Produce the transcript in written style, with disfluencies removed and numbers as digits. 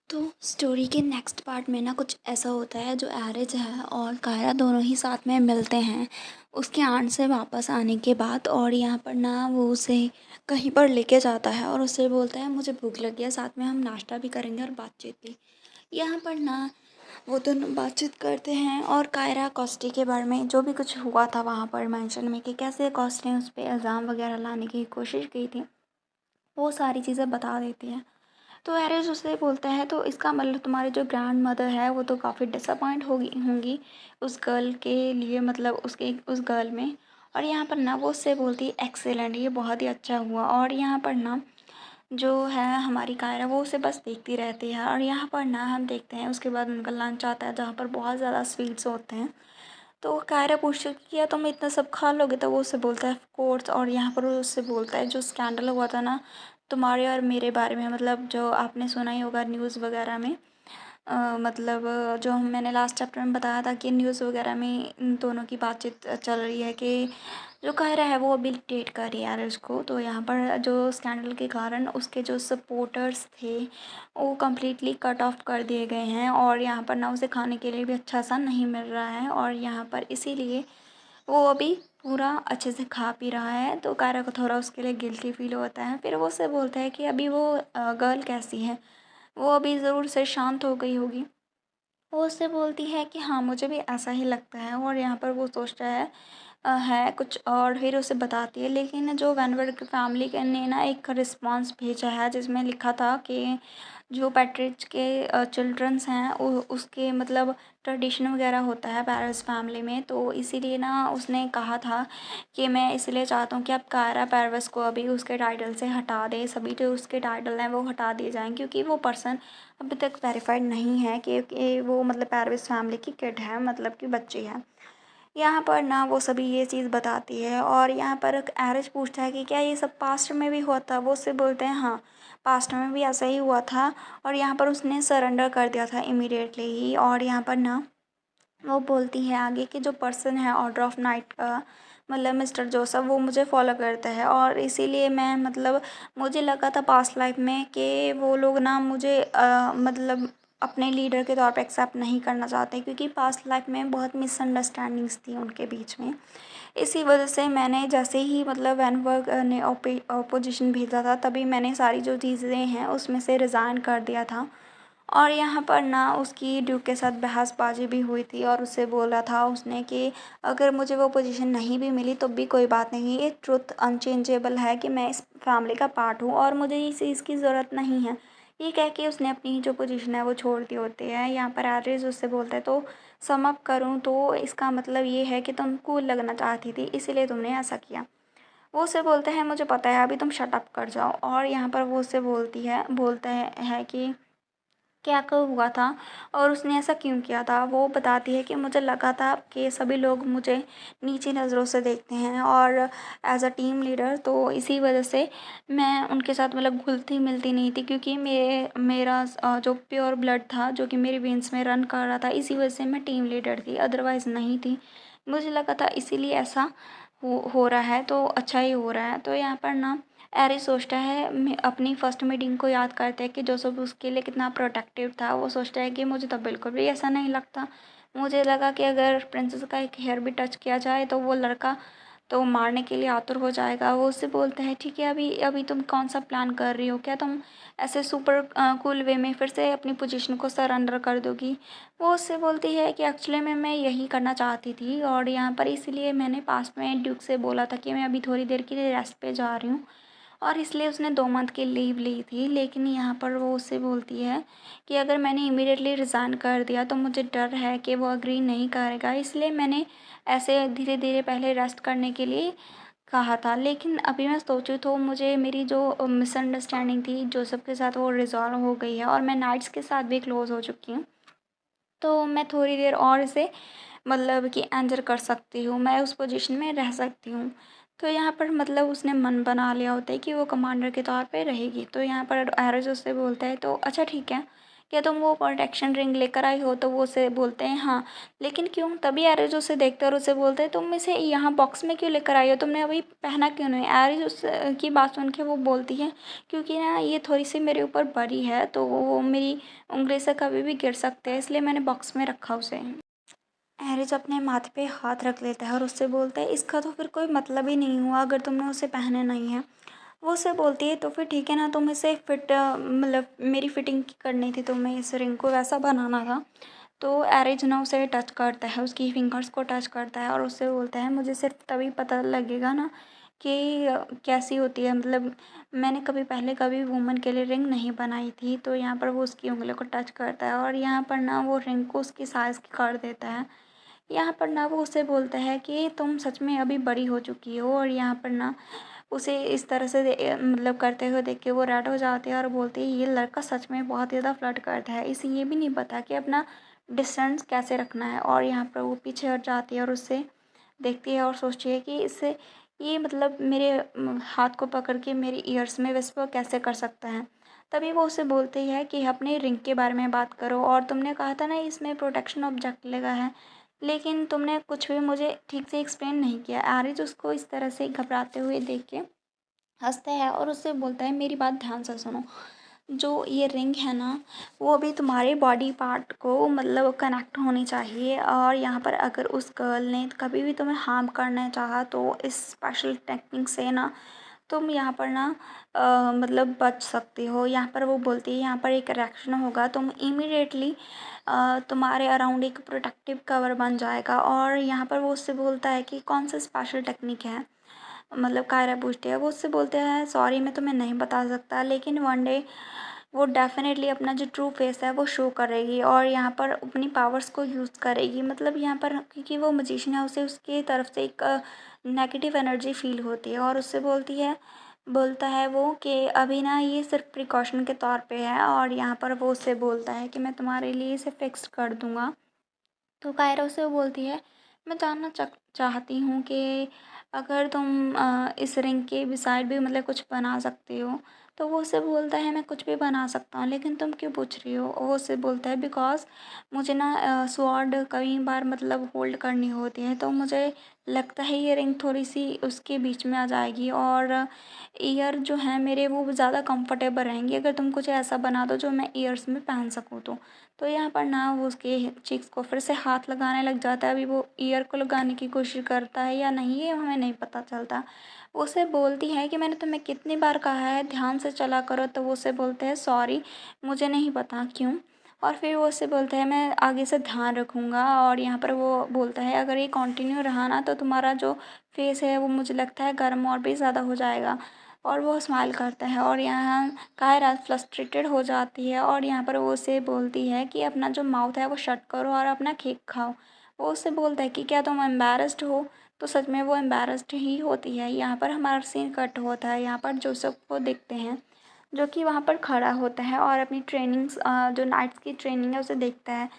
तो स्टोरी के next part में ना कुछ ऐसा होता है, जो एरिज है और कायरा दोनों ही साथ में मिलते हैं उसके आंट से वापस आने के बाद। और यहाँ पर ना वो उसे कहीं पर लेके जाता है और उससे बोलता है मुझे भूख लगी है, साथ में हम नाश्ता भी करेंगे और बातचीत भी। यहाँ पर ना वो दोनों बातचीत करते हैं और कायरा कॉस्टी के बारे में जो भी कुछ हुआ था वहाँ पर मेंशन में कि कैसे कॉस्ट ने उस पर इल्ज़ाम वगैरह लाने की कोशिश की थी, वो सारी चीज़ें बता देती हैं। तो एरिस उससे बोलता है तो इसका मतलब तुम्हारी जो ग्रैंड मदर है वो तो काफ़ी डिसअपॉइंट होगी होंगी उस गर्ल के लिए, मतलब उसके उस गर्ल में। और यहाँ पर ना वो उससे बोलती है एक्सेलेंट, ये बहुत ही अच्छा हुआ। और यहाँ पर ना जो है हमारी कायरा वो उसे बस देखती रहती है। और यहाँ पर ना हम देखते हैं उसके बाद उनका लंच आता है जहाँ पर बहुत ज़्यादा स्वीट्स होते हैं। तो कायरा पूछती है कि क्या तुम इतना सब खा लोगे, तो वो उससे बोलता है ऑफ कोर्स। और यहाँ पर वो उससे बोलता है जो स्कैंडल हुआ था ना तुम्हारे और मेरे बारे में, मतलब जो आपने सुना ही होगा न्यूज़ वगैरह में। मतलब जो मैंने लास्ट चैप्टर में बताया था कि न्यूज़ वगैरह में इन दोनों की बातचीत चल रही है कि जो कायरा है वो अभी डेट कर रही है एरिस को। तो यहाँ पर जो स्कैंडल के कारण उसके जो सपोर्टर्स थे वो कम्प्लीटली कट ऑफ कर दिए गए हैं। और यहाँ पर ना उसे खाने के लिए भी अच्छा सा नहीं मिल रहा है और यहाँ पर इसीलिए वो अभी पूरा अच्छे से खा पी रहा है। तो कायरा को थोड़ा उसके लिए गिल्टी फील होता है। फिर वो उससे बोलता है कि अभी वो गर्ल कैसी है, वो अभी ज़रूर से शांत हो गई होगी। वो उससे बोलती है कि हाँ मुझे भी ऐसा ही लगता है। और यहाँ पर वो सोचता है कुछ और, फिर उसे बताती है। लेकिन जो वैनवर्ड की फैमिली के ने ना एक रिस्पांस भेजा है जिसमें लिखा था कि जो पैट्रिज के चिल्ड्रंस हैं उसके मतलब ट्रेडिशन वगैरह होता है पेरिस फैमिली में। तो इसीलिए ना उसने कहा था कि मैं इसलिए चाहता हूँ कि आप कायरा पेरिस को अभी उसके टाइटल से हटा दें, सभी जो उसके टाइटल हैं वो हटा दिए जाएँ, क्योंकि वो पर्सन अभी तक वेरीफाइड नहीं है कि वो मतलब पेरिस फैमिली की किड है, मतलब कि बच्ची है। यहाँ पर ना वो सभी ये चीज़ बताती है। और यहाँ पर एरिस पूछता है कि क्या ये सब पास्ट में भी हुआ था, वो उससे बोलते हैं हाँ पास्ट में भी ऐसा ही हुआ था। और यहाँ पर उसने सरेंडर कर दिया था इमीडिएटली ही। और यहाँ पर ना वो बोलती है आगे कि जो पर्सन है ऑर्डर ऑफ नाइट का, मतलब मिस्टर जोसेफ, वो मुझे फॉलो करता है। और इसीलिए मैं मतलब मुझे लगा था पास्ट लाइफ में कि वो लोग ना मुझे मतलब अपने लीडर के तौर पे एक्सेप्ट नहीं करना चाहते, क्योंकि पास्ट लाइफ में बहुत मिसअंडरस्टैंडिंग्स थी उनके बीच में। इसी वजह से मैंने जैसे ही मतलब वैनवर्ग ने अपोजिशन भेजा था तभी मैंने सारी जो चीज़ें हैं उसमें से रिज़ाइन कर दिया था। और यहाँ पर ना उसकी ड्यूक के साथ बहसबाजी भी हुई थी और उससे बोला था उसने कि अगर मुझे वो पोजीशन नहीं भी मिली तो भी कोई बात नहीं, ये ट्रुथ अनचेंजेबल है कि मैं इस फैमिली का पार्ट हूँ और मुझे इस चीज़ की ज़रूरत नहीं है। ये कह के उसने अपनी जो पोजीशन है वो छोड़ दी होती है। यहाँ पर एड्रेस उससे बोलता है तो सम अप करूँ तो इसका मतलब ये है कि तुम कूल लगना चाहती थी इसीलिए तुमने ऐसा किया। वो उससे बोलते हैं मुझे पता है अभी तुम शट अप कर जाओ। और यहाँ पर वो उससे बोलता है कि क्या कब हुआ था और उसने ऐसा क्यों किया था। वो बताती है कि मुझे लगा था कि सभी लोग मुझे नीची नज़रों से देखते हैं और एज अ टीम लीडर, तो इसी वजह से मैं उनके साथ मतलब घुलती मिलती नहीं थी, क्योंकि मेरा जो प्योर ब्लड था जो कि मेरी वेंस में रन कर रहा था, इसी वजह से मैं टीम लीडर थी, अदरवाइज़ नहीं थी। मुझे लगा था इसीलिए ऐसा हो रहा है, तो अच्छा ही हो रहा है। तो यहाँ पर ना एरी सोचता है अपनी फर्स्ट मीटिंग को याद करता है कि जोसेफ उसके लिए कितना प्रोटेक्टिव था। वो सोचता है कि मुझे तो बिल्कुल भी ऐसा नहीं लगता, मुझे लगा कि अगर प्रिंसेस का एक हेयर भी टच किया जाए तो वो लड़का तो मारने के लिए आतुर हो जाएगा। वो उससे बोलता है ठीक है अभी अभी तुम कौन सा प्लान कर रही हो, क्या तुम ऐसे सुपर कूल वे में फिर से अपनी पोजीशन को सरेंडर कर दोगी। वो उससे बोलती है कि एक्चुअली मैं यही करना चाहती थी और यहाँ पर इसीलिए मैंने पास्ट में ड्यूक से बोला था कि मैं अभी थोड़ी देर के लिए रेस्ट पे जा रही हूँ, और इसलिए उसने 2 मंथ की लीव ली थी। लेकिन यहाँ पर वो उससे बोलती है कि अगर मैंने इमीडिएटली रिज़ाइन कर दिया तो मुझे डर है कि वो एग्री नहीं करेगा, इसलिए मैंने ऐसे धीरे धीरे पहले रेस्ट करने के लिए कहा था। लेकिन अभी मैं सोचूँ तो मुझे मेरी जो मिसअंडरस्टैंडिंग थी जोसेफ के साथ वो रिज़ॉल्व हो गई है और मैं नाइट्स के साथ भी क्लोज़ हो चुकी हूँ। तो मैं थोड़ी देर और इसे मतलब कि एंजॉय कर सकती हूँ, मैं उस पोजीशन में रह सकती हूँ। तो यहाँ पर मतलब उसने मन बना लिया होता है कि वो कमांडर के तौर पे रहेगी। तो यहाँ पर एरोज उससे बोलता है तो अच्छा ठीक है, क्या तुम वो प्रोटेक्शन रिंग लेकर आई हो? तो वो उसे बोलते हैं हाँ। लेकिन क्यों? तभी एरिस उसे देखते हैं और उसे बोलते हैं तुम इसे यहाँ बॉक्स में क्यों लेकर आई हो? तुमने अभी पहना क्यों नहीं? एरिस उस की बात सुन के वो बोलती है क्योंकि ना ये थोड़ी सी मेरे ऊपर बड़ी है, तो वो मेरी उंगली से कभी भी गिर सकते हैं, इसलिए मैंने बॉक्स में रखा उसे। एरिस अपने माथे पे हाथ रख लेता है और उससे बोलता है इसका तो फिर कोई मतलब ही नहीं हुआ अगर तुमने उसे पहने नहीं है। वो उससे बोलती है तो फिर ठीक है ना, तुम इसे फिट मतलब मेरी फिटिंग करनी थी, तुम्हें इस रिंग को वैसा बनाना था। तो एरिज ना उसे टच करता है, उसकी फिंगर्स को टच करता है और उससे बोलता है मुझे सिर्फ तभी पता लगेगा ना कि कैसी होती है, मतलब मैंने कभी पहले कभी वुमन के लिए रिंग नहीं बनाई थी। तो यहाँ पर वो उसकी उंगलियों को टच करता है और यहाँ पर ना वो रिंग को उसकी साइज़ की कर देता है। यहाँ पर ना वो उसे बोलता है कि तुम सच में अभी बड़ी हो चुकी हो, और यहाँ पर ना उसे इस तरह से मतलब करते हुए देख के वो रेड हो जाती है और बोलती है ये लड़का सच में बहुत ज़्यादा फ्लर्ट करता है, इसे ये भी नहीं पता कि अपना डिस्टेंस कैसे रखना है। और यहाँ पर वो पीछे हट जाती है और उससे देखती है और सोचती है कि इससे ये मतलब मेरे हाथ को पकड़ के मेरे ईयर्स में विस्पर कैसे कर सकता है। तभी वो उसे बोलती है कि अपने रिंग के बारे में बात करो, और तुमने कहा था ना इसमें प्रोटेक्शन ऑब्जेक्ट लगा है, लेकिन तुमने कुछ भी मुझे ठीक से एक्सप्लेन नहीं किया। आरिज उसको इस तरह से घबराते हुए देख के हँसता है और उससे बोलता है मेरी बात ध्यान से सुनो, जो ये रिंग है ना वो अभी तुम्हारे बॉडी पार्ट को मतलब कनेक्ट होनी चाहिए, और यहाँ पर अगर उस गर्ल ने कभी भी तुम्हें हार्म करना चाहा तो इस स्पेशल टेक्निक से ना तुम यहाँ पर ना मतलब बच सकती हो। यहाँ पर वो बोलती है यहाँ पर एक रिएक्शन होगा, तुम इमीडिएटली तुम्हारे अराउंड एक प्रोटेक्टिव कवर बन जाएगा। और यहाँ पर वो उससे बोलता है कि कौन सा स्पेशल टेक्निक है, मतलब कायरा पूछती है। वो उससे बोलते हैं सॉरी मैं तुम्हें नहीं बता सकता, लेकिन वन डे वो डेफ़िनेटली अपना जो ट्रू फेस है वो शो करेगी और यहाँ पर अपनी पावर्स को यूज़ करेगी। मतलब यहाँ पर क्योंकि वो मैजिशियन है उसे उसकी तरफ से एक नेगेटिव एनर्जी फ़ील होती है, और उससे बोलता है वो कि अभी ना ये सिर्फ प्रिकॉशन के तौर पे है, और यहाँ पर वो उससे बोलता है कि मैं तुम्हारे लिए इसे फिक्स कर दूँगा। तो कायरा उससे बोलती है मैं जानना चाहती हूँ कि अगर तुम इस रिंग के बिसाइड भी मतलब कुछ बना सकती हो। तो वो उससे बोलता है मैं कुछ भी बना सकता हूँ, लेकिन तुम क्यों पूछ रही हो? वो उससे बोलता है बिकॉज़ मुझे ना स्वॉर्ड कई बार मतलब होल्ड करनी होती है, तो मुझे लगता है ये रिंग थोड़ी सी उसके बीच में आ जाएगी, और ईयर जो है मेरे वो ज़्यादा कंफर्टेबल रहेंगी अगर तुम कुछ ऐसा बना दो जो मैं ईयर्स में पहन सकूँ तो। तो यहाँ पर ना वो उसके चीक्स को फिर से हाथ लगाने लग जाता है। अभी वो ईयर को लगाने की कोशिश करता है या नहीं ये हमें नहीं पता चलता। वो उसे बोलती है कि मैंने तुम्हें कितनी बार कहा है ध्यान से चला करो, तो वो उसे बोलते हैं सॉरी मुझे नहीं पता क्यों। और फिर वो उससे बोलता है मैं आगे से ध्यान रखूँगा, और यहाँ पर वो बोलता है अगर ये कंटिन्यू रहा ना तो तुम्हारा जो फेस है वो मुझे लगता है गर्म और भी ज़्यादा हो जाएगा। और वो स्माइल करता है और यहाँ कायरा फ्रस्ट्रेटेड हो जाती है, और यहाँ पर वो उसे बोलती है कि अपना जो माउथ है वो शट करो और अपना केक खाओ। वो उससे बोलता है कि क्या तुम एम्बैरेस्ड हो? तो सच में वो एम्बैरेस्ड ही होती है। यहाँ पर हमारा सीन कट होता है, यहाँ पर जोसेफ को देखते हैं जो कि वहाँ पर खड़ा होता है और अपनी ट्रेनिंग्स जो नाइट्स की ट्रेनिंग है उसे देखता है।